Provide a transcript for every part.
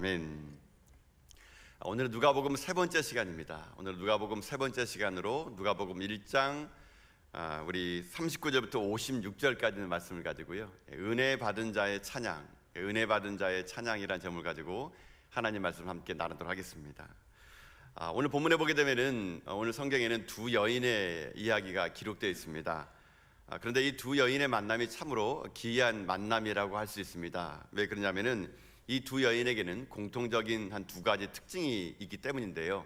아멘. 오늘은 누가복음 세 번째 시간입니다. 오늘 누가복음 세 번째 시간으로 누가복음 1장 우리 39절부터 56절까지는 말씀을 가지고요, 은혜 받은 자의 찬양, 은혜 받은 자의 찬양이라는 제목을 가지고 하나님 말씀을 함께 나누도록 하겠습니다. 오늘 본문에 보게 되면은 오늘 성경에는 두 여인의 이야기가 기록되어 있습니다. 그런데 이 두 여인의 만남이 참으로 기이한 만남이라고 할 수 있습니다. 왜 그러냐면은 이 두 여인에게는 공통적인 한 두 가지 특징이 있기 때문인데요.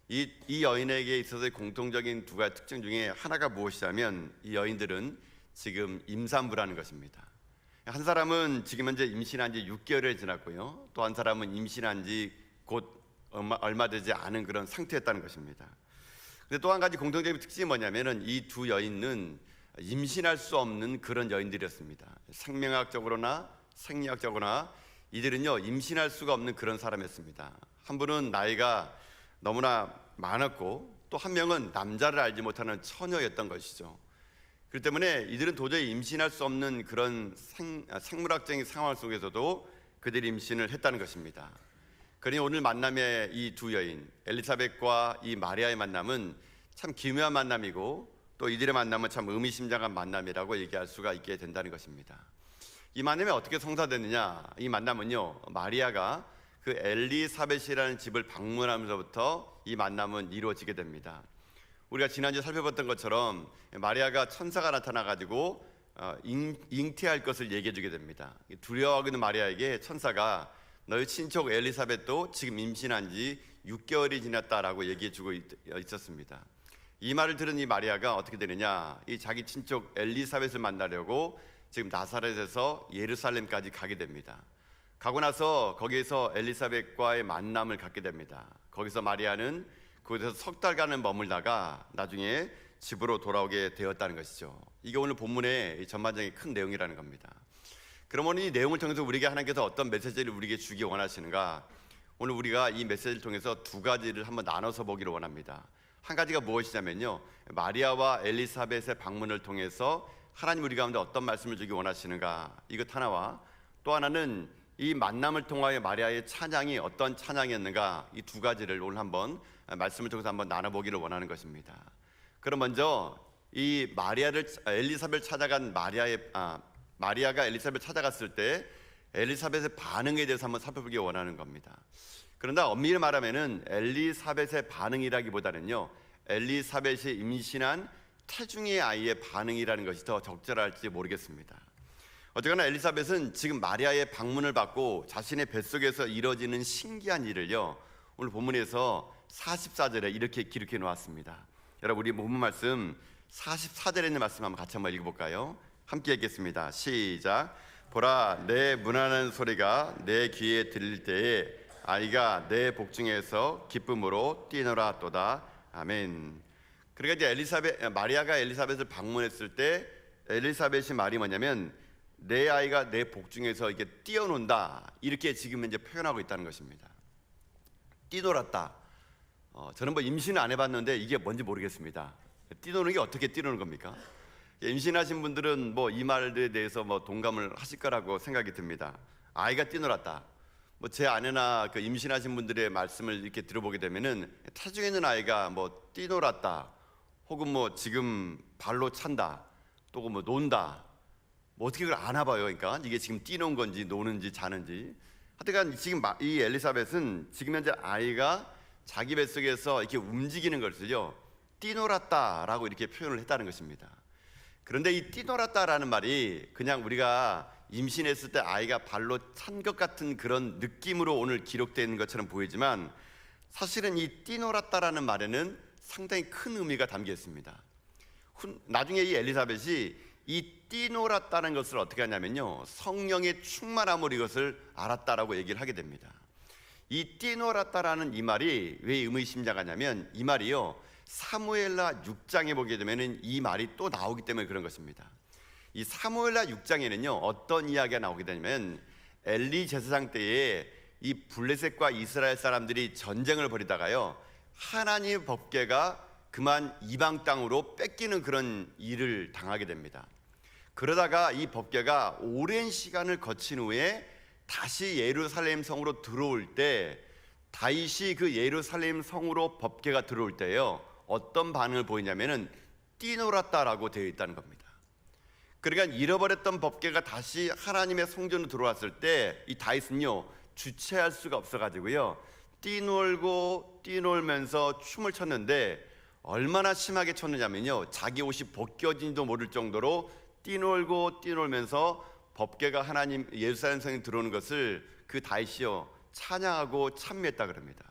이 여인에게 있어서의 공통적인 두 가지 특징 중에 하나가 무엇이냐면 이 여인들은 지금 임산부라는 것입니다. 한 사람은 지금 현재 임신한 지 6개월이 지났고요, 또 한 사람은 임신한 지 곧 얼마 되지 않은 그런 상태였다는 것입니다. 근데 또 한 가지 공통적인 특징이 뭐냐면은 이 두 여인은 임신할 수 없는 그런 여인들이었습니다. 생명학적으로나 생리학적으로나 이들은요 임신할 수가 없는 그런 사람이었습니다. 한 분은 나이가 너무나 많았고 또 한 명은 남자를 알지 못하는 처녀였던 것이죠. 그렇기 때문에 이들은 도저히 임신할 수 없는 그런 생물학적인 상황 속에서도 그들이 임신을 했다는 것입니다. 그러니 오늘 만남의 이 두 여인 엘리사벳과 이 마리아의 만남은 참 기묘한 만남이고 또 이들의 만남은 참 의미심장한 만남이라고 얘기할 수가 있게 된다는 것입니다. 이 만남이 어떻게 성사되느냐? 이 만남은요, 마리아가 그 엘리사벳이라는 집을 방문하면서부터 이 만남은 이루어지게 됩니다. 우리가 지난주에 살펴봤던 것처럼 마리아가 천사가 나타나가지고 잉태할 것을 얘기해 주게 됩니다. 두려워하고 있는 마리아에게 천사가 너희 친척 엘리사벳도 지금 임신한 지 6개월이 지났다라고 얘기해 주고 있었습니다. 이 말을 들은 이 마리아가 어떻게 되느냐, 이 자기 친척 엘리사벳을 만나려고 지금 나사렛에서 예루살렘까지 가게 됩니다. 가고 나서 거기에서 엘리사벳과의 만남을 갖게 됩니다. 거기서 마리아는 그곳에서 석 달간을 머물다가 나중에 집으로 돌아오게 되었다는 것이죠. 이게 오늘 본문의 전반적인 큰 내용이라는 겁니다. 그러면 이 내용을 통해서 우리에게 하나님께서 어떤 메시지를 우리에게 주기 원하시는가? 오늘 우리가 이 메시지를 통해서 두 가지를 한번 나눠서 보기를 원합니다. 한 가지가 무엇이냐면요, 마리아와 엘리사벳의 방문을 통해서 하나님 우리 가운데 어떤 말씀을 주기 원하시는가, 이것 하나와 또 하나는 이 만남을 통하여 마리아의 찬양이 어떤 찬양이었는가, 이 두 가지를 오늘 한번 말씀을 통해서 한번 나눠보기를 원하는 것입니다. 그럼 먼저 이 엘리사벳을 찾아간 마리아가 엘리사벳을 찾아갔을 때 엘리사벳의 반응에 대해서 한번 살펴보기 원하는 겁니다. 그런데 엄밀히 말하면은 엘리사벳의 반응이라기보다는요, 엘리사벳이 임신한 태중의 아이의 반응이라는 것이 더 적절할지 모르겠습니다. 어쨌거나 엘리사벳은 지금 마리아의 방문을 받고 자신의 뱃속에서 이루어지는 신기한 일을요, 오늘 본문에서 44절에 이렇게 기록해 놓았습니다. 여러분, 우리 본문 말씀 44절에 있는 말씀 같이 한번 읽어볼까요? 함께 읽겠습니다. 시작. 보라, 내 문하는 소리가 내 귀에 들릴 때에 아이가 내 복중에서 기쁨으로 뛰노라도다. 아멘. 그러니까 이제 마리아가 엘리사벳을 방문했을 때 엘리사벳이 말이 뭐냐면 내 아이가 내 복중에서 이렇게 뛰어논다, 이렇게 지금 이제 표현하고 있다는 것입니다. 뛰놀았다. 저는 뭐 임신을 안 해봤는데 이게 뭔지 모르겠습니다. 뛰노는 게 어떻게 뛰노는 겁니까? 임신하신 분들은 뭐 이 말에 대해서 뭐 동감을 하실 거라고 생각이 듭니다. 아이가 뛰놀았다. 뭐 제 아내나 그 임신하신 분들의 말씀을 이렇게 들어보게 되면은 태중에 있는 아이가 뭐 뛰놀았다, 혹은 뭐 지금 발로 찬다, 또 뭐 논다, 뭐 어떻게 그걸 아나 봐요. 그러니까 이게 지금 뛰노는 건지 노는지 자는지. 하여튼 지금 이 엘리사벳은 지금 현재 아이가 자기 뱃속에서 이렇게 움직이는 것을요, 뛰놀았다라고 이렇게 표현을 했다는 것입니다. 그런데 이 뛰놀았다라는 말이 그냥 우리가 임신했을 때 아이가 발로 찬 것 같은 그런 느낌으로 오늘 기록되어 있는 것처럼 보이지만, 사실은 이 뛰놀았다라는 말에는 상당히 큰 의미가 담겨 있습니다. 나중에 이 엘리사벳이 이 뛰놀았다는 것을 어떻게 하냐면요, 성령의 충만함으로 이것을 알았다라고 얘기를 하게 됩니다. 이 뛰놀았다라는 이 말이 왜 의미심장하냐면, 이 말이요, 사무엘하 6장에 보게 되면 이 말이 또 나오기 때문에 그런 것입니다. 이 사무엘하 6장에는요 어떤 이야기가 나오게 되냐면, 엘리 제사장 때에 이 블레셋과 이스라엘 사람들이 전쟁을 벌이다가요, 하나님의 법궤가 그만 이방 땅으로 뺏기는 그런 일을 당하게 됩니다. 그러다가 이 법궤가 오랜 시간을 거친 후에 다시 예루살렘 성으로 들어올 때, 다윗이 그 예루살렘 성으로 법궤가 들어올 때요, 어떤 반응을 보이냐면은 뛰놀았다라고 되어 있다는 겁니다. 그러니까 잃어버렸던 법궤가 다시 하나님의 성전으로 들어왔을 때 이 다윗은요 주체할 수가 없어가지고요 뛰놀고 뛰놀면서 춤을 췄는데, 얼마나 심하게 췄느냐면요, 자기 옷이 벗겨진지도 모를 정도로 뛰놀고 뛰놀면서 법궤가 하나님 예루살렘 성에 들어오는 것을 그 다윗이요 찬양하고 찬미했다 그럽니다.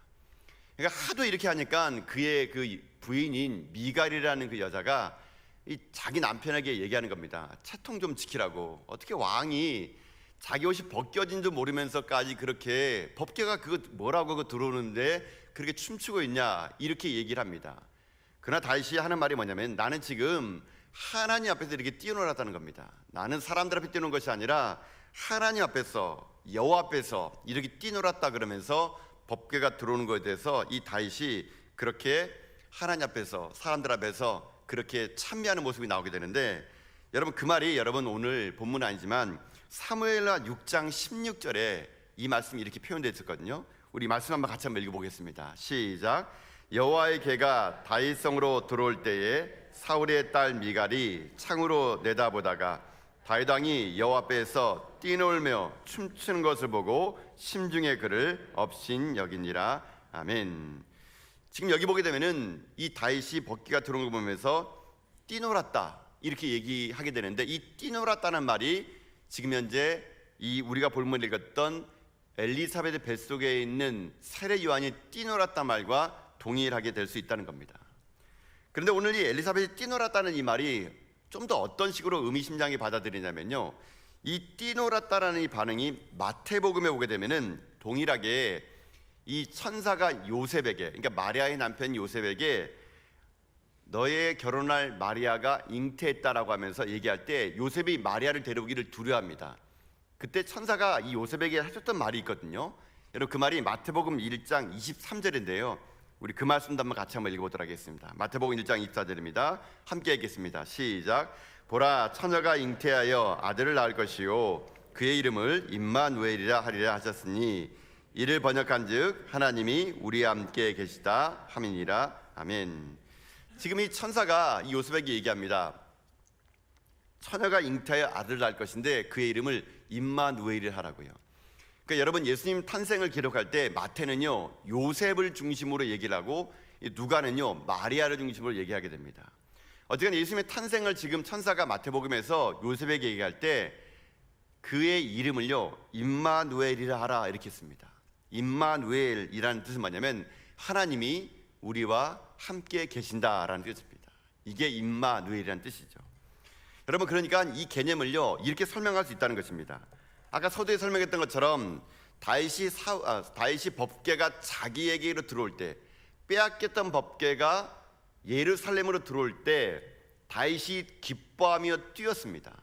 그러니까 하도 이렇게 하니까 그의 그 부인인 미갈이라는 그 여자가 이 자기 남편에게 얘기하는 겁니다. 채통 좀 지키라고. 어떻게 왕이 자기 옷이 벗겨진 줄 모르면서까지 그렇게 법궤가 그거 뭐라고 그거 들어오는데 그렇게 춤추고 있냐, 이렇게 얘기를 합니다. 그러나 다윗이 하는 말이 뭐냐면, 나는 지금 하나님 앞에서 이렇게 뛰어놀았다는 겁니다. 나는 사람들 앞에 뛰는 것이 아니라 하나님 앞에서, 여호와 앞에서 이렇게 뛰놀았다 그러면서 법궤가 들어오는 것에 대해서 이 다윗이 그렇게 하나님 앞에서, 사람들 앞에서 그렇게 찬미하는 모습이 나오게 되는데, 여러분 그 말이, 여러분 오늘 본문은 아니지만 사무엘하 6장 16절에 이 말씀이 이렇게 표현되어 있었거든요. 우리 말씀 한번 같이 한번 읽어보겠습니다. 시작. 여호와의 궤가 다윗성으로 들어올 때에 사울의 딸 미갈이 창으로 내다보다가 다윗 왕이 여호와 앞에서 뛰놀며 춤추는 것을 보고 심중에 그를 업신 여기니라. 아멘. 지금 여기 보게 되면은 이 다윗이 법궤가 들어온 걸 보면서 뛰놀았다 이렇게 얘기하게 되는데, 이 뛰놀았다는 말이 지금 현재 이 우리가 본문을 읽었던 엘리사벳의 뱃속에 있는 세례 요한이 뛰놀았다 말과 동일하게 될 수 있다는 겁니다. 그런데 오늘 이 엘리사벳이 뛰놀았다는 이 말이 좀 더 어떤 식으로 의미심장하게 받아들이냐면요, 이 뛰놀았다라는 이 반응이 마태복음에 보게 되면은 동일하게 이 천사가 요셉에게, 그러니까 마리아의 남편 요셉에게 너의 결혼할 마리아가 잉태했다라고 하면서 얘기할 때 요셉이 마리아를 데려오기를 두려워합니다. 그때 천사가 이 요셉에게 하셨던 말이 있거든요. 여러분 그 말이 마태복음 1장 23절인데요 우리 그 말씀도 한번 같이 한번 읽어보도록 하겠습니다. 마태복음 1장 24절입니다. 함께 읽겠습니다. 시작. 보라, 처녀가 잉태하여 아들을 낳을 것이요 그의 이름을 임마누엘이라 하리라 하셨으니 이를 번역한즉 하나님이 우리와 함께 계시다 함이니라. 아멘. 지금 이 천사가 이 요셉에게 얘기합니다. 처녀가 잉태하여 아들을 낳을 것인데 그의 이름을 임마누엘이라 하라고요. 그러니까 여러분 예수님 탄생을 기록할 때 마태는요 요셉을 중심으로 얘기를 하고 누가는요 마리아를 중심으로 얘기하게 됩니다. 어쨌든 예수님의 탄생을 지금 천사가 마태복음에서 요셉에게 얘기할 때 그의 이름을요 임마누엘이라 하라 이렇게 씁니다. 임마누엘이라는 뜻은 뭐냐면 하나님이 우리와 함께 계신다라는 뜻입니다. 이게 임마누엘이라는 뜻이죠. 여러분 그러니까 이 개념을요 이렇게 설명할 수 있다는 것입니다. 아까 서두에 설명했던 것처럼 다윗이 법궤가 자기에게로 들어올 때, 빼앗겼던 법궤가 예루살렘으로 들어올 때 다윗이 기뻐하며 뛰었습니다.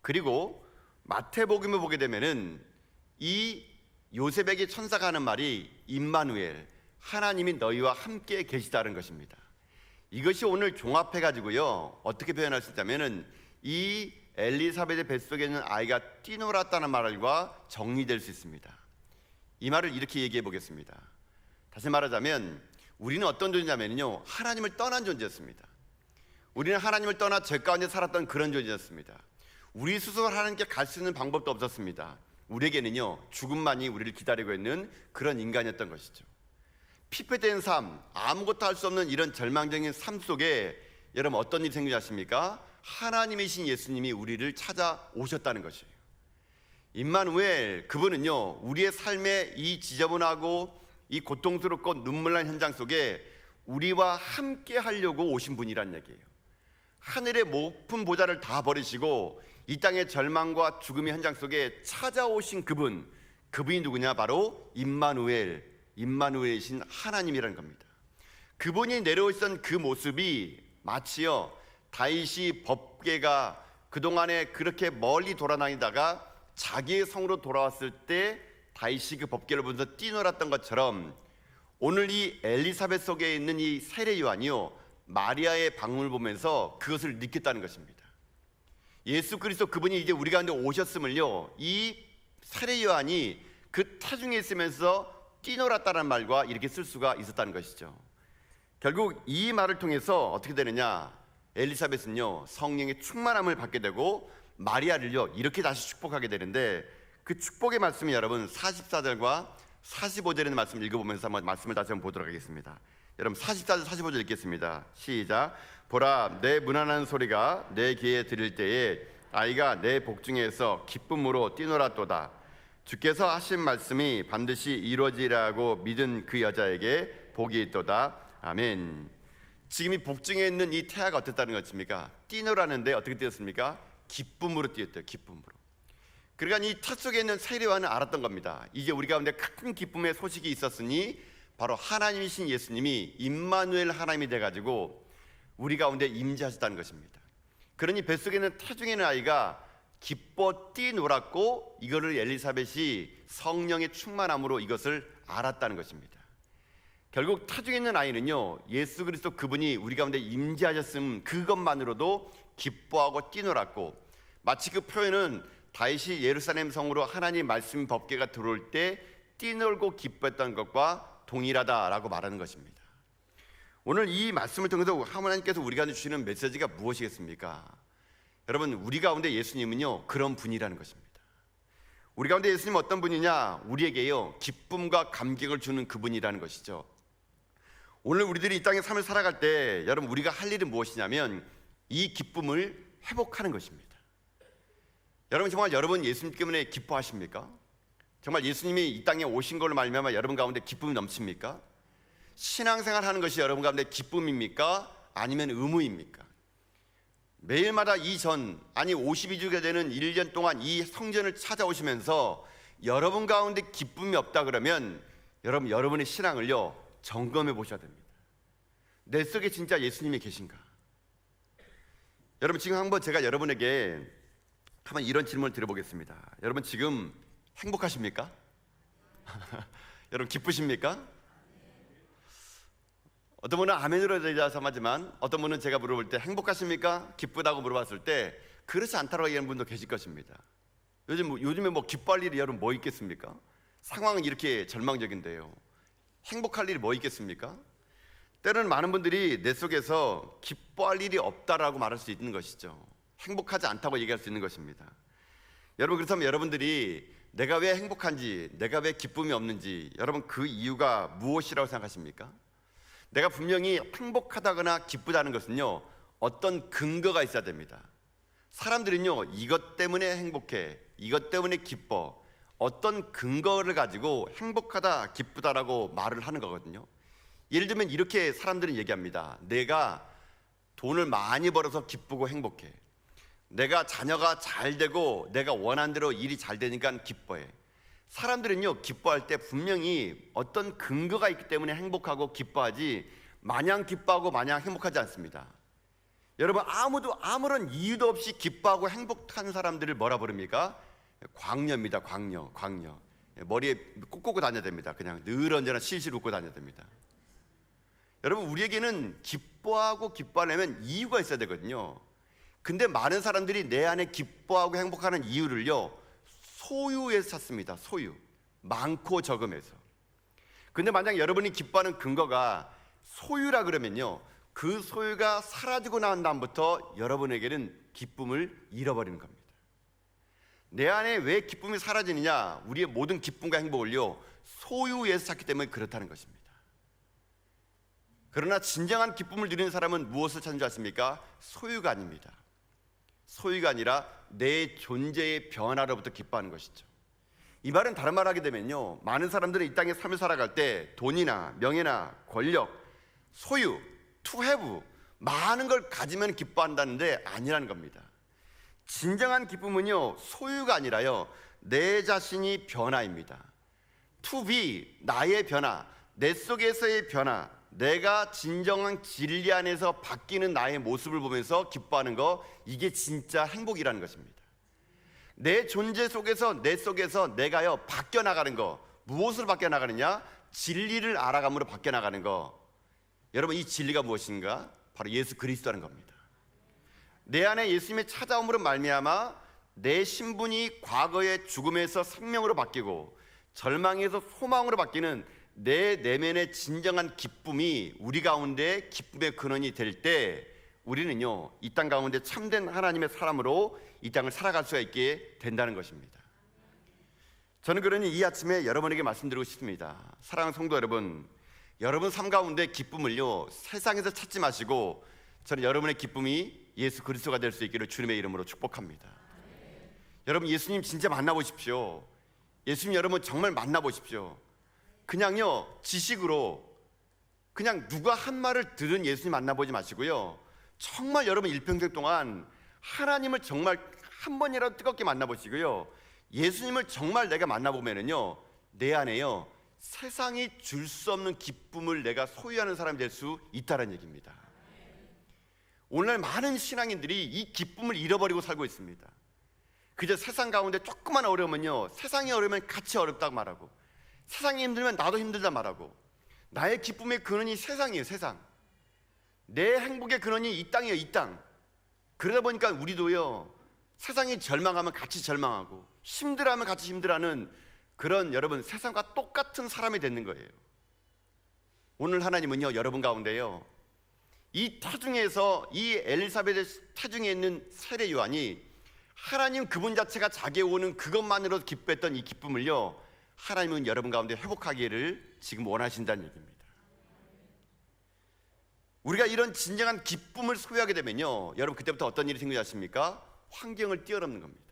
그리고 마태복음을 보게 되면은 이 요셉에게 천사가 하는 말이 임마누엘, 하나님이 너희와 함께 계시다는 것입니다. 이것이 오늘 종합해 가지고요 어떻게 표현할 수 있다면은 이 엘리사벳의 뱃속에 있는 아이가 뛰놀았다는 말과 정리될 수 있습니다. 이 말을 이렇게 얘기해 보겠습니다. 다시 말하자면 우리는 어떤 존재냐면요 하나님을 떠난 존재였습니다. 우리는 하나님을 떠나 죄 가운데 살았던 그런 존재였습니다. 우리 스스로 하나님께 갈 수 있는 방법도 없었습니다. 우리에게는요 죽음만이 우리를 기다리고 있는 그런 인간이었던 것이죠. 피폐된 삶, 아무것도 할 수 없는 이런 절망적인 삶 속에 여러분 어떤 일이 생기지 않습니까? 하나님이신 예수님이 우리를 찾아오셨다는 것이에요. 임마누엘, 그분은요 우리의 삶의 이 지저분하고 이 고통스럽고 눈물난 현장 속에 우리와 함께 하려고 오신 분이란 얘기예요. 하늘의 높은 보좌를 다 버리시고 이 땅의 절망과 죽음의 현장 속에 찾아오신 그분이 누구냐? 바로 임마누엘이신 하나님이라는 겁니다. 그분이 내려오셨던 그 모습이 마치요 다윗이 법궤가 그동안에 그렇게 멀리 돌아다니다가 자기의 성으로 돌아왔을 때 다윗이 그 법궤를 보면서 뛰놀았던 것처럼 오늘 이 엘리사벳 속에 있는 이 세례 요한이요 마리아의 방문을 보면서 그것을 느꼈다는 것입니다. 예수 그리스도 그분이 이제 우리 가운데 오셨음을요 이 세례 요한이 그 태중에 있으면서 뛰놀았다는 말과 이렇게 쓸 수가 있었다는 것이죠. 결국 이 말을 통해서 어떻게 되느냐, 엘리사벳은요 성령의 충만함을 받게 되고 마리아를요 이렇게 다시 축복하게 되는데, 그 축복의 말씀이 여러분 44절과 45절의 말씀을 읽어보면서 한번 말씀을 다시 한번 보도록 하겠습니다. 여러분 44절 45절 읽겠습니다. 시작. 보라, 내 무난한 소리가 내 귀에 들릴 때에 아이가 내 복중에서 기쁨으로 뛰놀았도다. 주께서 하신 말씀이 반드시 이루어지라고 믿은 그 여자에게 복이 있도다. 아멘. 지금 이 복중에 있는 이 태아가 어땠다는 것입니까? 뛰놀았는데 어떻게 뛰었습니까? 기쁨으로 뛰었대요. 기쁨으로. 그러니까 이 태 속에 있는 세례 요한은 알았던 겁니다. 이제 우리 가운데 큰 기쁨의 소식이 있었으니 바로 하나님이신 예수님이 임마누엘 하나님이 돼가지고 우리 가운데 임재하셨다는 것입니다. 그러니 뱃속에 있는 태중에 있는 아이가 기뻐 뛰놀았고, 이거를 엘리사벳이 성령의 충만함으로 이것을 알았다는 것입니다. 결국 태중에 있는 아이는요 예수 그리스도 그분이 우리 가운데 임재하셨음 그것만으로도 기뻐하고 뛰놀았고, 마치 그 표현은 다윗이 예루살렘 성으로 하나님 말씀 법궤가 들어올 때 뛰놀고 기뻐했던 것과 동일하다라고 말하는 것입니다. 오늘 이 말씀을 통해서 하나님께서 우리 가운데 주시는 메시지가 무엇이겠습니까? 여러분, 우리 가운데 예수님은요 그런 분이라는 것입니다. 우리 가운데 예수님은 어떤 분이냐? 우리에게요 기쁨과 감격을 주는 그분이라는 것이죠. 오늘 우리들이 이 땅의 삶을 살아갈 때 여러분 우리가 할 일은 무엇이냐면 이 기쁨을 회복하는 것입니다. 여러분, 정말 여러분 예수님 때문에 기뻐하십니까? 정말 예수님이 이 땅에 오신 걸로 말미암아 여러분 가운데 기쁨이 넘칩니까? 신앙생활 하는 것이 여러분 가운데 기쁨입니까? 아니면 의무입니까? 매일마다 52주가 되는 1년 동안 이 성전을 찾아오시면서 여러분 가운데 기쁨이 없다 그러면 여러분의 신앙을요 점검해 보셔야 됩니다. 내 속에 진짜 예수님이 계신가? 여러분, 지금 한번 제가 여러분에게 한번 이런 질문을 드려보겠습니다. 여러분 지금 행복하십니까? 여러분 기쁘십니까? 어떤 분은 아멘으로 대답하지만 어떤 분은 제가 물어볼 때 행복하십니까? 기쁘다고 물어봤을 때 그렇지 않다고 얘기하는 분도 계실 것입니다. 요즘에 뭐 기뻐할 일이 여러분 뭐 있겠습니까? 상황은 이렇게 절망적인데요. 행복할 일이 뭐 있겠습니까? 때로는 많은 분들이 내 속에서 기뻐할 일이 없다라고 말할 수 있는 것이죠. 행복하지 않다고 얘기할 수 있는 것입니다. 여러분, 그렇다면 여러분들이 내가 왜 행복한지, 내가 왜 기쁨이 없는지, 여러분 그 이유가 무엇이라고 생각하십니까? 내가 분명히 행복하다거나 기쁘다는 것은요 어떤 근거가 있어야 됩니다. 사람들은요 이것 때문에 행복해, 이것 때문에 기뻐, 어떤 근거를 가지고 행복하다 기쁘다라고 말을 하는 거거든요. 예를 들면 이렇게 사람들은 얘기합니다. 내가 돈을 많이 벌어서 기쁘고 행복해, 내가 자녀가 잘 되고 내가 원하는 대로 일이 잘 되니까 기뻐해. 사람들은요 기뻐할 때 분명히 어떤 근거가 있기 때문에 행복하고 기뻐하지, 마냥 기뻐하고 마냥 행복하지 않습니다. 여러분, 아무런 이유도 없이 기뻐하고 행복한 사람들을 뭐라 부릅니까? 광녀입니다. 광녀. 머리에 꽂고 다녀야 됩니다. 그냥 늘 언제나 실실 웃고 다녀야 됩니다. 여러분, 우리에게는 기뻐하고 기뻐하려면 이유가 있어야 되거든요. 근데 많은 사람들이 내 안에 기뻐하고 행복하는 이유를요 소유에서 찾습니다. 소유, 많고 적음에서. 근데 만약 여러분이 기뻐하는 근거가 소유라 그러면요 그 소유가 사라지고 난 다음부터 여러분에게는 기쁨을 잃어버리는 겁니다. 내 안에 왜 기쁨이 사라지느냐? 우리의 모든 기쁨과 행복을요 소유에서 찾기 때문에 그렇다는 것입니다. 그러나 진정한 기쁨을 누리는 사람은 무엇을 찾는 줄 아십니까? 소유가 아닙니다. 소유가 아니라 내 존재의 변화로부터 기뻐하는 것이죠. 이 말은 다른 말 하게 되면요 많은 사람들은 이 땅에 삶을 살아갈 때 돈이나 명예나 권력, 소유, to have, 많은 걸 가지면 기뻐한다는데 아니라는 겁니다. 진정한 기쁨은요 소유가 아니라요 내 자신이 변화입니다. to be, 나의 변화, 내 속에서의 변화, 내가 진정한 진리 안에서 바뀌는 나의 모습을 보면서 기뻐하는 거, 이게 진짜 행복이라는 것입니다. 내 존재 속에서, 내 속에서 내가요 바뀌어 나가는 거. 무엇으로 바뀌어 나가느냐? 진리를 알아감으로 바뀌어 나가는 거. 여러분, 이 진리가 무엇인가? 바로 예수 그리스도라는 겁니다. 내 안에 예수님의 찾아옴으로 말미암아 내 신분이 과거의 죽음에서 생명으로 바뀌고 절망에서 소망으로 바뀌는 내 내면의 진정한 기쁨이 우리 가운데 기쁨의 근원이 될 때 우리는요, 이 땅 가운데 참된 하나님의 사람으로 이 땅을 살아갈 수가 있게 된다는 것입니다. 저는 그러니 이 아침에 여러분에게 말씀드리고 싶습니다. 사랑하는 성도 여러분, 여러분 삶 가운데 기쁨을요, 세상에서 찾지 마시고 저는 여러분의 기쁨이 예수 그리스도가 될 수 있기를 주님의 이름으로 축복합니다. 여러분, 예수님 진짜 만나보십시오. 예수님 여러분 정말 만나보십시오. 그냥요, 지식으로 그냥 누가 한 말을 들은 예수님 만나보지 마시고요, 정말 여러분 일평생 동안 하나님을 정말 한 번이라도 뜨겁게 만나보시고요, 예수님을 정말 내가 만나보면은요, 내 안에요 세상이 줄 수 없는 기쁨을 내가 소유하는 사람이 될 수 있다는 얘기입니다. 오늘날 많은 신앙인들이 이 기쁨을 잃어버리고 살고 있습니다. 그저 세상 가운데 조그만 어려우면요, 세상이 어려우면 같이 어렵다고 말하고, 세상이 힘들면 나도 힘들다 말하고, 나의 기쁨의 근원이 세상이에요. 세상. 내 행복의 근원이 이 땅이에요. 이 땅. 그러다 보니까 우리도요, 세상이 절망하면 같이 절망하고 힘들어하면 같이 힘들어하는 그런 여러분 세상과 똑같은 사람이 되는 거예요. 오늘 하나님은요, 여러분 가운데요, 이 태중에서 이 엘리사벳의 태중에 있는 세례 요한이 하나님 그분 자체가 자기에 오는 그것만으로도 기뻐했던 이 기쁨을요, 하나님은 여러분 가운데 회복하기를 지금 원하신다는 얘기입니다. 우리가 이런 진정한 기쁨을 소유하게 되면요, 여러분 그때부터 어떤 일이 생기지 않습니까? 환경을 뛰어넘는 겁니다.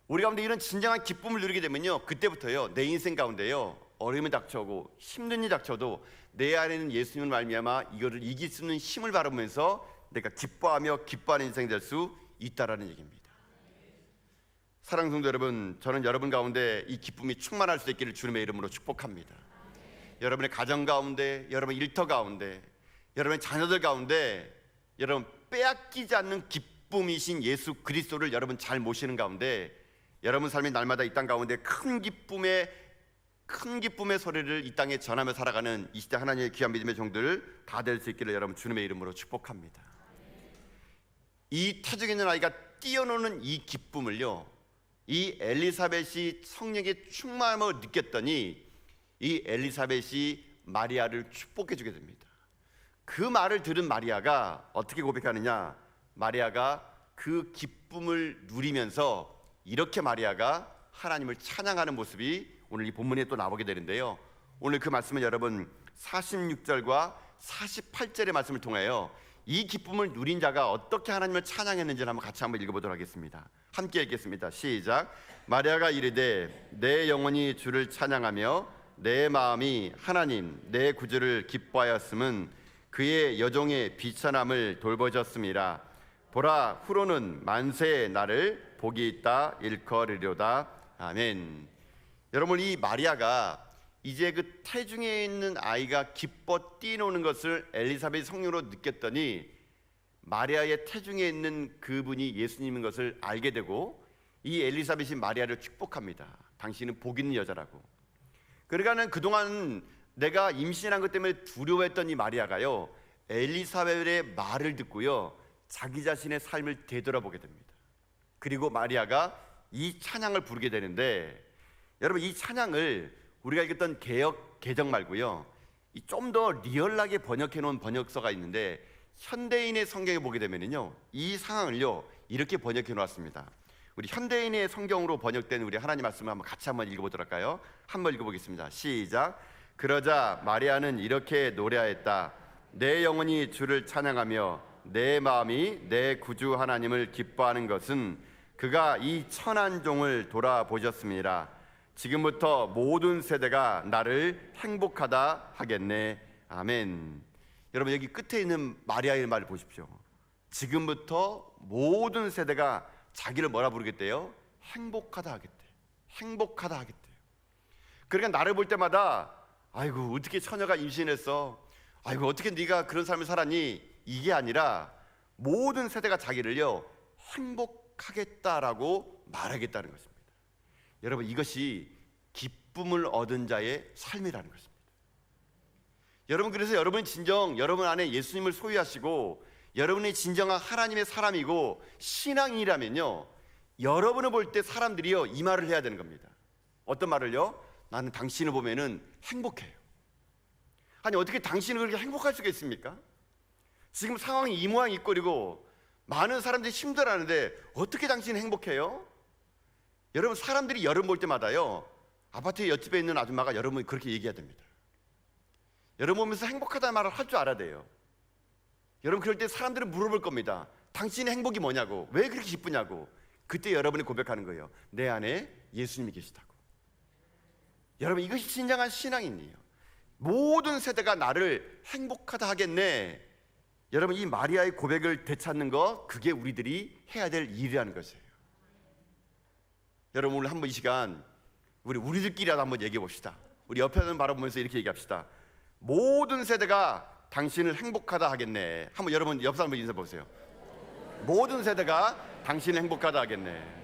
우리 가운데 이런 진정한 기쁨을 누리게 되면요, 그때부터요, 내 인생 가운데요, 어려움이 닥쳐오고 힘든 일이 닥쳐도 내 안에는 예수님을 말미암아 이거를 이길 수 있는 힘을 바라보면서 내가 기뻐하며 기뻐하는 인생이 될 수 있다라는 얘기입니다. 사랑하는 성도 여러분, 저는 여러분 가운데 이 기쁨이 충만할 수 있기를 주님의 이름으로 축복합니다. 여러분의 가정 가운데, 여러분 일터 가운데, 여러분의 자녀들 가운데 여러분 빼앗기지 않는 기쁨이신 예수 그리스도를 여러분 잘 모시는 가운데 여러분 삶이 날마다 이 땅 가운데 큰 기쁨의 소리를 이 땅에 전하며 살아가는 이 시대 하나님의 귀한 믿음의 종들 다 될 수 있기를 여러분 주님의 이름으로 축복합니다. 이 태중에 있는 아이가 뛰어노는 이 기쁨을요, 이 엘리사벳이 성령의 충만함을 느꼈더니 이 엘리사벳이 마리아를 축복해 주게 됩니다. 그 말을 들은 마리아가 어떻게 고백하느냐, 마리아가 그 기쁨을 누리면서 이렇게 마리아가 하나님을 찬양하는 모습이 오늘 이 본문에 또 나오게 되는데요, 오늘 그 말씀은 여러분 46절과 48절의 말씀을 통하여 이 기쁨을 누린 자가 어떻게 하나님을 찬양했는지를 같이 한번 읽어보도록 하겠습니다. 함께 읽겠습니다. 시작. 마리아가 이르되 내 영혼이 주를 찬양하며 내 마음이 하나님 내 구주를 기뻐하였음은 그의 여종의 비천함을 돌보셨음이라. 보라, 후로는 만세의 나를 복이 있다 일컬으려다. 아멘. 여러분, 이 마리아가 이제 그 태중에 있는 아이가 기뻐 뛰노는 것을 엘리사벳 성령으로 느꼈더니 마리아의 태중에 있는 그분이 예수님인 것을 알게 되고 이 엘리사벳이 마리아를 축복합니다. 당신은 복 있는 여자라고. 그러니까는 그동안 내가 임신한 것 때문에 두려워했던 이 마리아가요, 엘리사벳의 말을 듣고요, 자기 자신의 삶을 되돌아보게 됩니다. 그리고 마리아가 이 찬양을 부르게 되는데, 여러분 이 찬양을 우리가 읽었던 개정 말고요, 좀 더 리얼하게 번역해 놓은 번역서가 있는데 현대인의 성경에 보게 되면요, 이 상황을요 이렇게 번역해 놓았습니다. 우리 현대인의 성경으로 번역된 우리 하나님 말씀을 같이 한번 읽어보도록 할까요? 한번 읽어보겠습니다. 시작. 그러자 마리아는 이렇게 노래하였다. 내 영혼이 주를 찬양하며 내 마음이 내 구주 하나님을 기뻐하는 것은 그가 이 천한 종을 돌아보셨습니다. 지금부터 모든 세대가 나를 행복하다 하겠네. 아멘. 여러분 여기 끝에 있는 마리아의 말을 보십시오. 지금부터 모든 세대가 자기를 뭐라 부르겠대요? 행복하다 하겠대. 행복하다 하겠대요. 그러니까 나를 볼 때마다 아이고 어떻게 처녀가 임신했어, 아이고 어떻게 네가 그런 삶을 살았니, 이게 아니라 모든 세대가 자기를요 행복하겠다라고 말하겠다는 것입니다. 여러분 이것이 기쁨을 얻은 자의 삶이라는 것입니다. 여러분 그래서 여러분이 진정 여러분 안에 예수님을 소유하시고 여러분이 진정한 하나님의 사람이고 신앙이라면요, 여러분을 볼 때 사람들이요 이 말을 해야 되는 겁니다. 어떤 말을요? 나는 당신을 보면은 행복해요. 아니 어떻게 당신은 그렇게 행복할 수가 있습니까? 지금 상황이 이 모양 이 꼴이고 많은 사람들이 힘들어하는데 어떻게 당신은 행복해요? 여러분, 사람들이 여러분 볼 때마다요 아파트에 옆집에 있는 아줌마가 여러분 그렇게 얘기해야 됩니다. 여러분 보면서 행복하다는 말을 할 줄 알아야 돼요. 여러분 그럴 때 사람들은 물어볼 겁니다. 당신의 행복이 뭐냐고, 왜 그렇게 기쁘냐고. 그때 여러분이 고백하는 거예요. 내 안에 예수님이 계시다고. 여러분, 이것이 진정한 신앙인이에요. 모든 세대가 나를 행복하다 하겠네. 여러분, 이 마리아의 고백을 되찾는 거, 그게 우리들이 해야 될 일이라는 것이에요. 여러분, 오늘 한번 이 시간 우리들끼리라도 한번 얘기해 봅시다. 우리 옆에 있는 바라보면서 이렇게 얘기합시다. 모든 세대가 당신을 행복하다 하겠네. 한번 여러분 옆 사람 인사 보세요. 모든 세대가 당신을 행복하다 하겠네.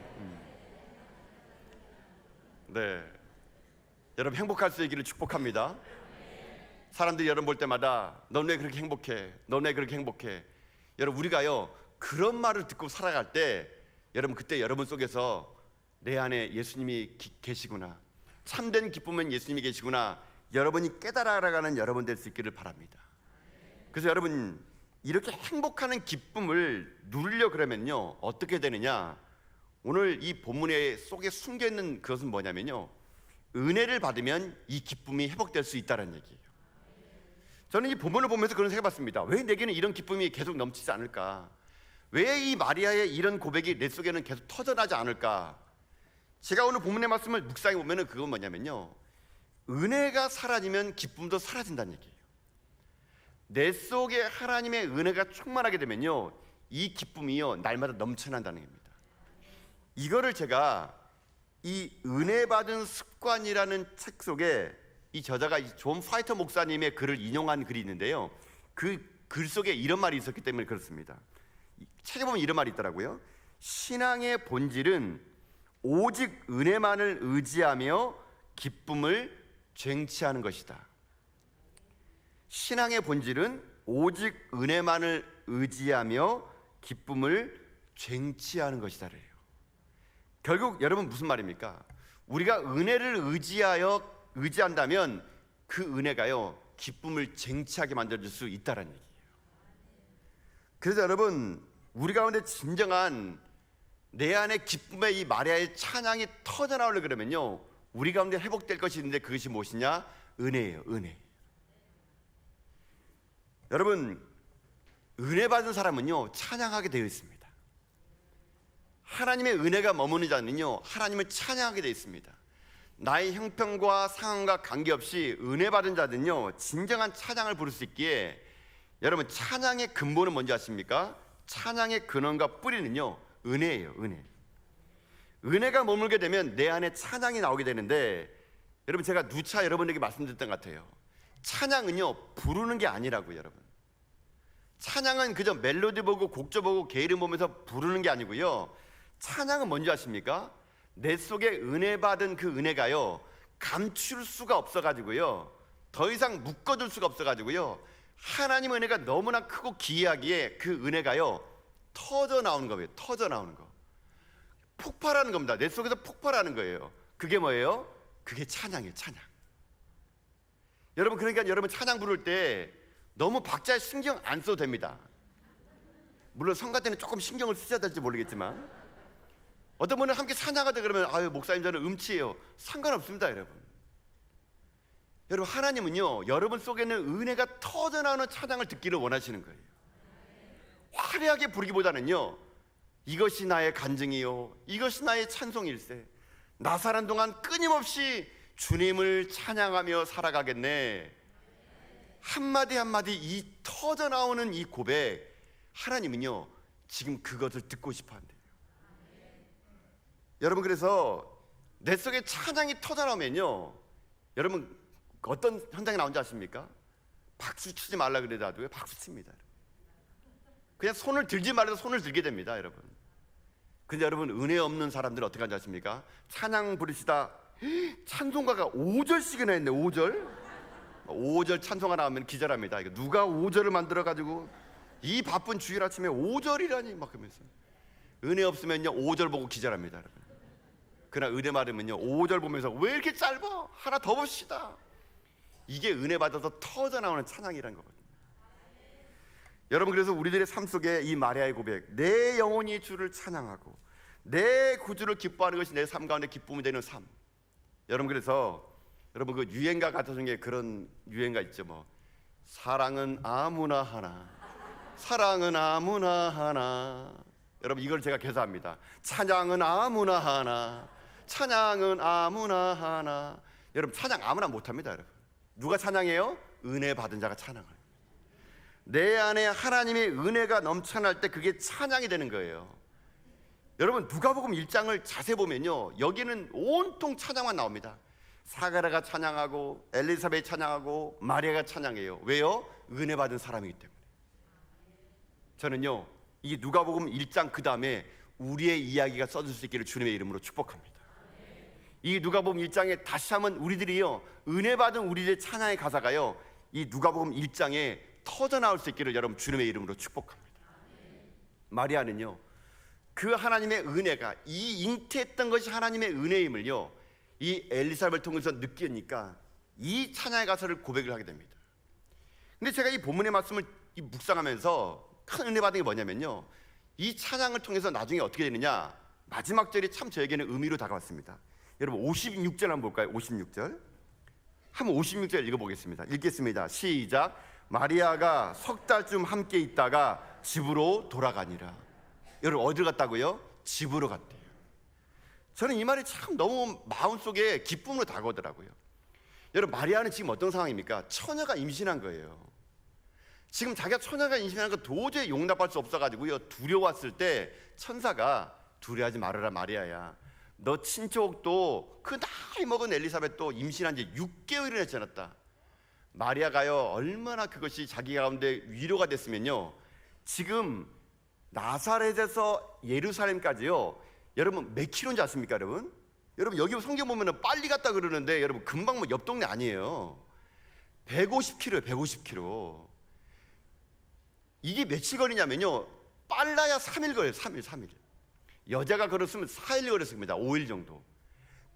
네, 여러분 행복할 수 있기를 축복합니다. 사람들이 여러분 볼 때마다 넌 왜 그렇게 행복해? 넌 왜 그렇게 행복해? 여러분, 우리가요 그런 말을 듣고 살아갈 때 여러분 그때 여러분 속에서 내 안에 예수님이 계시구나, 참된 기쁨은 예수님이 계시구나, 여러분이 깨달아가는 여러분 될 수 있기를 바랍니다. 그래서 여러분, 이렇게 행복하는 기쁨을 누리려 그러면요 어떻게 되느냐, 오늘 이 본문의 속에 숨겨있는 그것은 뭐냐면요, 은혜를 받으면 이 기쁨이 회복될 수 있다는 얘기예요. 저는 이 본문을 보면서 그런 생각해봤습니다. 왜 내게는 이런 기쁨이 계속 넘치지 않을까? 왜 이 마리아의 이런 고백이 내 속에는 계속 터져나지 않을까? 제가 오늘 본문의 말씀을 묵상해 보면은 그건 뭐냐면요, 은혜가 사라지면 기쁨도 사라진다는 얘기예요. 내 속에 하나님의 은혜가 충만하게 되면요 이 기쁨이요 날마다 넘쳐난다는 겁니다. 이거를 제가 이 은혜 받은 습관이라는 책 속에 이 저자가 존 파이터 목사님의 글을 인용한 글이 있는데요, 그 글 속에 이런 말이 있었기 때문에 그렇습니다. 책에 보면 이런 말이 있더라고요. 신앙의 본질은 오직 은혜만을 의지하며 기쁨을 쟁취하는 것이다. 신앙의 본질은 오직 은혜만을 의지하며 기쁨을 쟁취하는 것이다래요. 결국 여러분 무슨 말입니까? 우리가 은혜를 의지한다면 그 은혜가요 기쁨을 쟁취하게 만들어줄 수 있다는 얘기예요. 그래서 여러분, 우리 가운데 진정한 내 안에 기쁨의 이 마리아의 찬양이 터져나오려 그러면요 우리 가운데 회복될 것이 있는데 그것이 무엇이냐? 은혜예요. 은혜. 여러분, 은혜 받은 사람은요 찬양하게 되어 있습니다. 하나님의 은혜가 머무는 자는요 하나님을 찬양하게 되어 있습니다. 나의 형편과 상황과 관계없이 은혜 받은 자들은요 진정한 찬양을 부를 수 있기에, 여러분 찬양의 근본은 뭔지 아십니까? 찬양의 근원과 뿌리는요 은혜예요. 은혜. 은혜가 머물게 되면 내 안에 찬양이 나오게 되는데, 여러분 제가 누차 여러분에게 말씀드렸던 것 같아요. 찬양은요 부르는 게 아니라고요. 여러분, 찬양은 그저 멜로디 보고 곡조 보고 게이름 보면서 부르는 게 아니고요, 찬양은 뭔지 아십니까? 내 속에 은혜 받은 그 은혜가요 감출 수가 없어가지고요, 더 이상 묶어둘 수가 없어가지고요, 하나님 은혜가 너무나 크고 기이하기에 그 은혜가요 터져 나오는 거예요. 터져 나오는 거, 폭발하는 겁니다. 내 속에서 폭발하는 거예요. 그게 뭐예요? 그게 찬양이에요. 찬양. 여러분, 그러니까 여러분 찬양 부를 때 너무 박자에 신경 안 써도 됩니다. 물론 성가 때는 조금 신경을 쓰셔야 될지 모르겠지만, 어떤 분은 함께 찬양하다 그러면 아유 목사님 저는 음치예요. 상관없습니다. 여러분 하나님은요 여러분 속에는 은혜가 터져나오는 찬양을 듣기를 원하시는 거예요. 화려하게 부르기보다는요, 이것이 나의 간증이요 이것이 나의 찬송일세, 나 사는 동안 끊임없이 주님을 찬양하며 살아가겠네, 한마디 한마디 이 터져나오는 이 고백, 하나님은요 지금 그것을 듣고 싶어 한대요. 여러분, 그래서 내 속에 찬양이 터져나오면요 여러분 어떤 현장이 나온지 아십니까? 박수 치지 말라 그래도 박수 칩니다. 그냥 손을 들지 말아도 손을 들게 됩니다. 여러분, 근데 여러분 은혜 없는 사람들은 어떻게 하는지 아십니까? 찬양 부르시다 찬송가가 5절씩이나 했네. 5절 찬송가 나오면 기절합니다. 이거 누가 5절을 만들어가지고 이 바쁜 주일 아침에 5절이라니 막 그러면서, 은혜 없으면요 5절 보고 기절합니다, 여러분. 그러나 은혜 받으면요 5절 보면서 왜 이렇게 짧아? 하나 더 봅시다. 이게 은혜 받아서 터져 나오는 찬양이라는 거거든요. 여러분, 그래서 우리들의 삶 속에 이 마리아의 고백, 내 영혼이 주를 찬양하고 내 구주를 기뻐하는 것이 내 삶 가운데 기쁨이 되는 삶. 여러분, 그래서 여러분 그 유행가 가사 중에 그런 유행가 있죠. 뭐 사랑은 아무나 하나, 사랑은 아무나 하나. 여러분, 이걸 제가 개사합니다. 찬양은 아무나 하나, 찬양은 아무나 하나. 여러분, 찬양 아무나 못합니다. 여러분, 누가 찬양해요? 은혜 받은 자가 찬양을. 내 안에 하나님의 은혜가 넘쳐날 때 그게 찬양이 되는 거예요. 여러분, 누가복음 1장을 자세히 보면요 여기는 온통 찬양만 나옵니다. 사가랴가 찬양하고 엘리사벳이 찬양하고 마리아가 찬양해요. 왜요? 은혜 받은 사람이기 때문에. 저는요 이 누가복음 1장 그 다음에 우리의 이야기가 써질 수 있기를 주님의 이름으로 축복합니다. 이 누가복음 1장에 다시 한번 우리들이요 은혜 받은 우리들의 찬양의 가사가요 이 누가복음 1장에 터져 나올 수 있기를 여러분 주님의 이름으로 축복합니다. 마리아는요 그 하나님의 은혜가, 이 잉태했던 것이 하나님의 은혜임을요 이 엘리사벳을 통해서 느끼니까 이 찬양의 가사를 고백을 하게 됩니다. 근데 제가 이 본문의 말씀을 묵상하면서 큰 은혜 받은 게 뭐냐면요 이 찬양을 통해서 나중에 어떻게 되느냐, 마지막 절이 참 저에게는 의미로 다가왔습니다. 여러분 56절 한번 볼까요? 56절 한번 56절 읽어보겠습니다. 읽겠습니다. 시작. 마리아가 석 달쯤 함께 있다가 집으로 돌아가니라. 여러분 어디로 갔다고요? 집으로 갔대요. 저는 이 말이 참 너무 마음속에 기쁨으로 다가오더라고요. 여러분, 마리아는 지금 어떤 상황입니까? 처녀가 임신한 거예요. 지금 자기가 처녀가 임신한 거 도저히 용납할 수 없어가지고요 두려웠을 때 천사가 두려워하지 말아라 마리아야, 너 친척도 그 나이 먹은 엘리사벳도 임신한 지 6개월이나 지났다. 마리아가요 얼마나 그것이 자기 가운데 위로가 됐으면요 지금 나사렛에서 예루살렘까지요 여러분 몇 킬로인지 아십니까? 여러분 여기 성경 보면 빨리 갔다 그러는데 여러분 금방 뭐 옆 동네 아니에요. 150km예요. 150km. 이게 며칠 거리냐면요 빨라야 3일 걸려요. 3일. 여자가 걸었으면 4일 걸렸습니다. 5일 정도.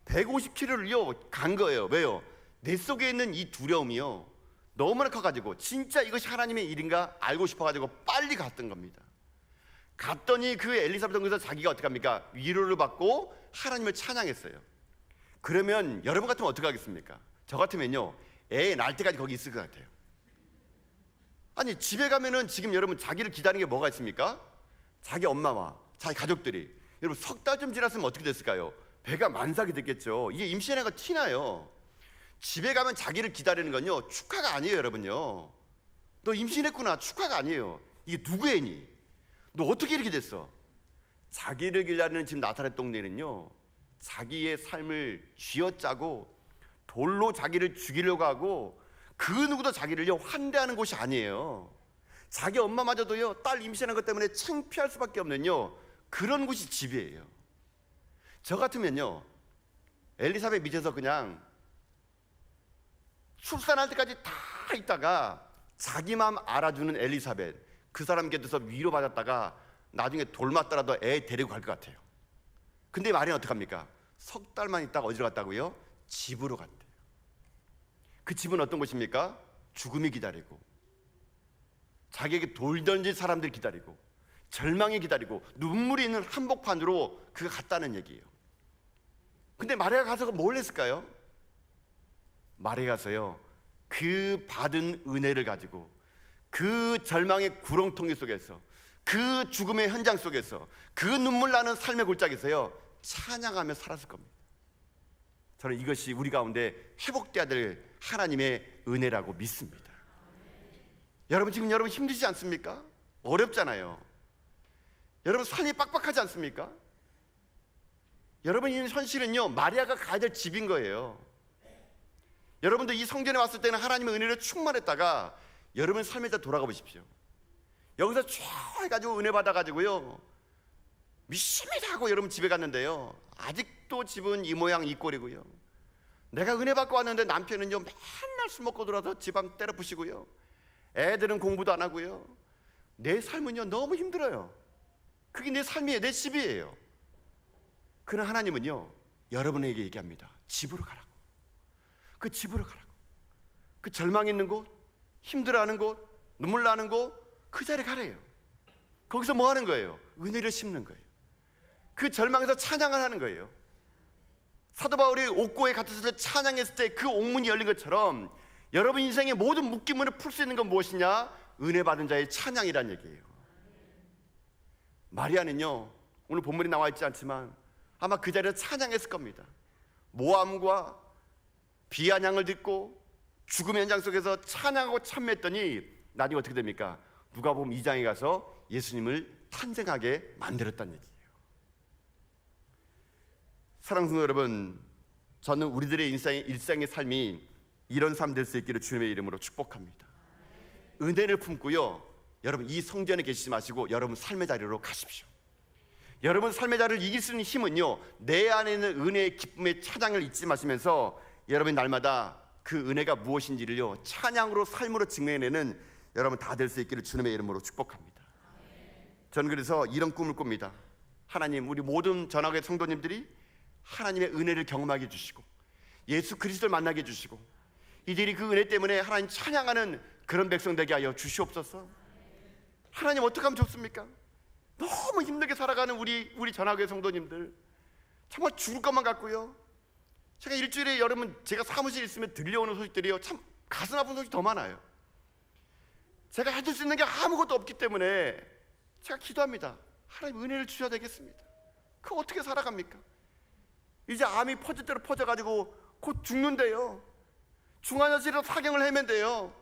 150km를요 간 거예요. 왜요? 내 속에 있는 이 두려움이요 너무나 커가지고 진짜 이것이 하나님의 일인가 알고 싶어가지고 빨리 갔던 겁니다. 갔더니 그 엘리사벳 통해서 자기가 어떻게 합니까? 위로를 받고 하나님을 찬양했어요. 그러면 여러분 같으면 어떻게 하겠습니까? 저 같으면요 애 낳을 때까지 거기 있을 것 같아요. 아니 집에 가면은 지금 여러분 자기를 기다리는 게 뭐가 있습니까? 자기 엄마와 자기 가족들이. 여러분 석 달쯤 지났으면 어떻게 됐을까요? 배가 만삭이 됐겠죠. 이게 임신한 거 티나요. 집에 가면 자기를 기다리는 건요 축하가 아니에요. 여러분요 너 임신했구나 축하가 아니에요. 이게 누구 애니? 너 어떻게 이렇게 됐어? 자기를 기다리는 지금 나사렛 동네는요 자기의 삶을 쥐어짜고 돌로 자기를 죽이려고 하고 그 누구도 자기를요 환대하는 곳이 아니에요. 자기 엄마마저도요 딸 임신한 것 때문에 창피할 수밖에 없는요 그런 곳이 집이에요. 저 같으면요 엘리사벳 밑에서 그냥 출산할 때까지 다 있다가 자기 마음 알아주는 엘리사벳, 그 사람 곁에서 위로받았다가 나중에 돌 맞더라도 애 데리고 갈 것 같아요. 근데 마리아는 어떡합니까? 석 달만 있다가 어디로 갔다고요? 집으로 갔대요. 그 집은 어떤 곳입니까? 죽음이 기다리고 자기에게 돌 던질 사람들이 기다리고 절망이 기다리고 눈물이 있는 한복판으로 그가 갔다는 얘기예요. 근데 마리아가 가서 뭘 했을까요? 마리아가 가서요 그 받은 은혜를 가지고 그 절망의 구렁텅이 속에서 그 죽음의 현장 속에서 그 눈물 나는 삶의 골짜기에서요 찬양하며 살았을 겁니다. 저는 이것이 우리 가운데 회복돼야 될 하나님의 은혜라고 믿습니다. 여러분 지금 여러분 힘들지 않습니까? 어렵잖아요. 여러분 삶이 빡빡하지 않습니까? 여러분 이 현실은요 마리아가 가야 될 집인 거예요. 여러분도 이 성전에 왔을 때는 하나님의 은혜를 충만했다가 여러분 삶에다 돌아가 보십시오. 여기서 쫙 해가지고 은혜 받아가지고요 미심이다 하고 여러분 집에 갔는데요 아직도 집은 이 모양 이 꼴이고요. 내가 은혜 받고 왔는데 남편은요 맨날 술 먹고 들어와서 집안 때려 부시고요. 애들은 공부도 안 하고요. 내 삶은요 너무 힘들어요. 그게 내 삶이에요. 내 집이에요. 그러나 하나님은요, 여러분에게 얘기합니다. 집으로 가라고. 그 집으로 가라고. 그 절망 있는 곳, 힘들어하는 곳, 눈물 나는 곳, 그 자리에 가래요. 거기서 뭐 하는 거예요? 은혜를 심는 거예요. 그 절망에서 찬양을 하는 거예요. 사도 바울이 옥고에 갇혔을 때 찬양했을 때 그 옥문이 열린 것처럼 여러분 인생의 모든 묶임을 풀 수 있는 건 무엇이냐? 은혜 받은 자의 찬양이란 얘기예요. 마리아는요, 오늘 본문에 나와 있지 않지만 아마 그 자리에서 찬양했을 겁니다. 모함과 비아냥을 듣고 죽음의 현장 속에서 찬양하고 참여했더니 나중에 어떻게 됩니까? 누가복음 2장에 가서 예수님을 탄생하게 만들었다는 얘기예요. 사랑하는 성도 여러분, 저는 우리들의 일상의 삶이 이런 삶 될 수 있기를 주님의 이름으로 축복합니다. 은혜를 품고요, 여러분 이 성전에 계시지 마시고 여러분 삶의 자리로 가십시오. 여러분 삶의 자리를 이길 수 있는 힘은요, 내 안에 있는 은혜의 기쁨의 찬양을 잊지 마시면서 여러분 날마다 그 은혜가 무엇인지를요 찬양으로 삶으로 증명해내는 여러분 다 될 수 있기를 주님의 이름으로 축복합니다. 저는 그래서 이런 꿈을 꿉니다. 하나님, 우리 모든 전학의 성도님들이 하나님의 은혜를 경험하게 해주시고 예수 그리스도를 만나게 해주시고 이들이 그 은혜 때문에 하나님 찬양하는 그런 백성 되게 하여 주시옵소서. 하나님, 어떻게 하면 좋습니까? 너무 힘들게 살아가는 우리 전학의 성도님들, 정말 죽을 것만 같고요. 제가 일주일에 여러분 제가 사무실에 있으면 들려오는 소식들이요, 참 가슴 아픈 소식이 더 많아요. 제가 해줄 수 있는 게 아무것도 없기 때문에 제가 기도합니다. 하나님 은혜를 주셔야 되겠습니다. 그거 어떻게 살아갑니까? 이제 암이 퍼질 대로 퍼져가지고 곧 죽는데요, 중환자실에서 사경을 헤맨대요.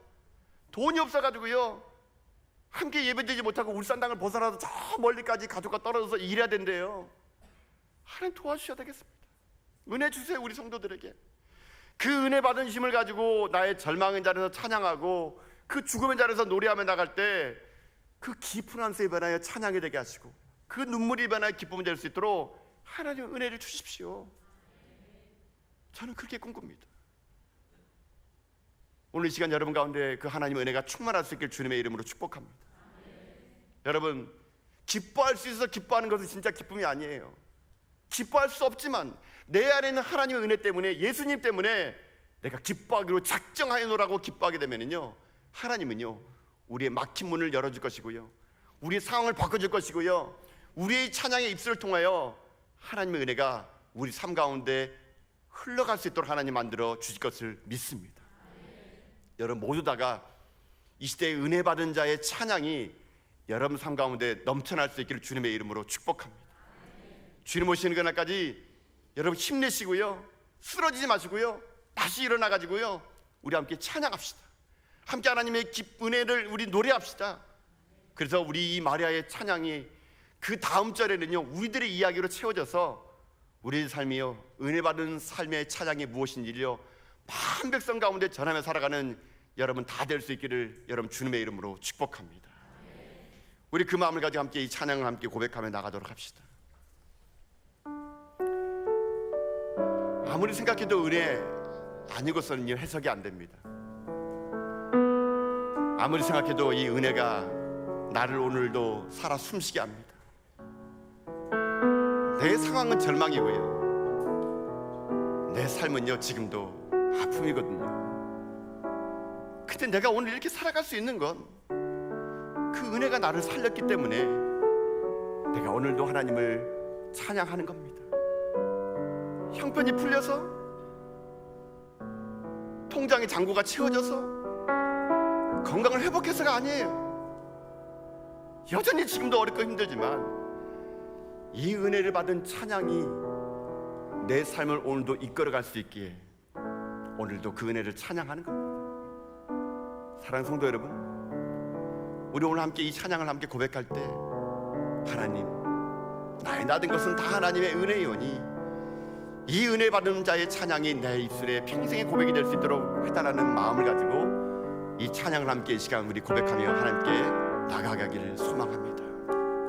돈이 없어가지고요 함께 예배드리지 못하고 울산당을 벗어나서 저 멀리까지 가족과 떨어져서 일해야 된대요. 하나님 도와주셔야 되겠습니다. 은혜 주세요. 우리 성도들에게 그 은혜 받은 힘을 가지고 나의 절망의 자리에서 찬양하고 그 죽음의 자리에서 노래하며 나갈 때 그 깊은 안수에 변하여 찬양이 되게 하시고 그 눈물이 변하여 기쁨이 될 수 있도록 하나님 은혜를 주십시오. 저는 그렇게 꿈꿉니다. 오늘 이 시간 여러분 가운데 그 하나님의 은혜가 충만할 수 있길 주님의 이름으로 축복합니다. 여러분, 기뻐할 수 있어서 기뻐하는 것은 진짜 기쁨이 아니에요. 기뻐할 수 없지만 내 안에 있는 하나님의 은혜 때문에, 예수님 때문에 내가 기뻐하기로 작정하여 놓으라고 기뻐하게 되면요, 하나님은요 우리의 막힌 문을 열어줄 것이고요, 우리의 상황을 바꿔줄 것이고요, 우리의 찬양의 입술을 통하여 하나님의 은혜가 우리 삶 가운데 흘러갈 수 있도록 하나님 만들어 주실 것을 믿습니다. 여러분 모두 다가 이 시대에 은혜 받은 자의 찬양이 여러분 삶 가운데 넘쳐날 수 있기를 주님의 이름으로 축복합니다. 주님 오시는 그날까지 여러분 힘내시고요, 쓰러지지 마시고요, 다시 일어나가지고요 우리 함께 찬양합시다. 함께 하나님의 은혜를 우리 노래합시다. 그래서 우리 이 마리아의 찬양이 그 다음 절에는요 우리들의 이야기로 채워져서 우리의 삶이요 은혜 받은 삶의 찬양이 무엇인지요 많은 백성 가운데 전하며 살아가는 여러분 다 될 수 있기를 여러분 주님의 이름으로 축복합니다. 우리 그 마음을 가지고 함께 이 찬양을 함께 고백하며 나가도록 합시다. 아무리 생각해도 은혜 아니고서는요 해석이 안 됩니다. 아무리 생각해도 이 은혜가 나를 오늘도 살아 숨쉬게 합니다. 내 상황은 절망이고요, 내 삶은요 지금도 아픔이거든요. 근데 내가 오늘 이렇게 살아갈 수 있는 건 그 은혜가 나를 살렸기 때문에 내가 오늘도 하나님을 찬양하는 겁니다. 형편이 풀려서, 통장의 잔고가 채워져서, 건강을 회복해서가 아니에요. 여전히 지금도 어렵고 힘들지만 이 은혜를 받은 찬양이 내 삶을 오늘도 이끌어갈 수 있기에 오늘도 그 은혜를 찬양하는 겁니다. 사랑하는 성도 여러분, 우리 오늘 함께 이 찬양을 함께 고백할 때 하나님, 나의 나된 것은 다 하나님의 은혜이오니 이 은혜 받은 자의 찬양이 내 입술에 평생의 고백이 될 수 있도록 해달라는 마음을 가지고 이 찬양을 함께 이 시간 우리 고백하며 하나님께 나아가기를 소망합니다.